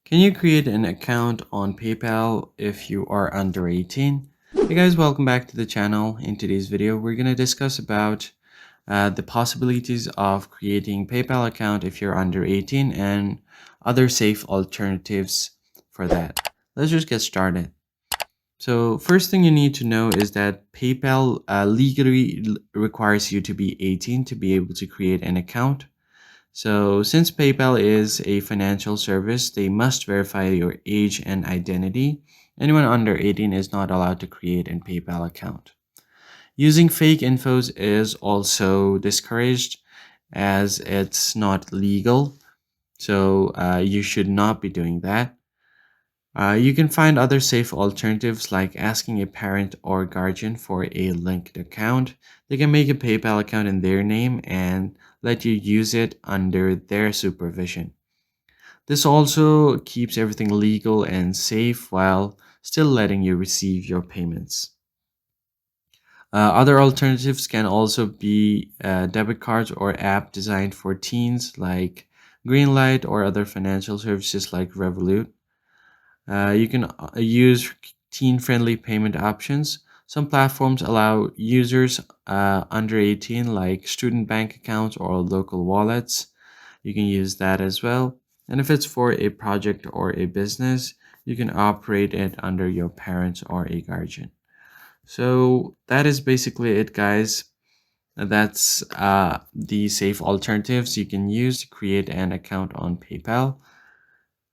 Can you create an account on PayPal if you are under 18? Hey guys, welcome back to the channel. In today's video, we're going to discuss about the possibilities of creating PayPal account if you're under 18 and other safe alternatives for that. Let's just get started. So first thing you need to know is that PayPal legally requires you to be 18 to be able to create an account. So since PayPal is a financial service, they must verify your age and identity. Anyone under 18 is not allowed to create a PayPal account. Using fake infos is also discouraged as it's not legal. So you should not be doing that. You can find other safe alternatives like asking a parent or guardian for a linked account. They can make a PayPal account in their name and let you use it under their supervision. This also keeps everything legal and safe while still letting you receive your payments. Other alternatives can also be debit cards or app designed for teens like Greenlight or other financial services like Revolut. You can use teen-friendly payment options. Some platforms allow users under 18, like student bank accounts or local wallets. You can use that as well. And if it's for a project or a business, you can operate it under your parents or a guardian. So that is basically it, guys. That's the safe alternatives you can use to create an account on PayPal.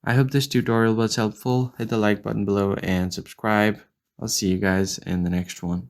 I hope this tutorial was helpful. Hit the like button below and subscribe. I'll see you guys in the next one.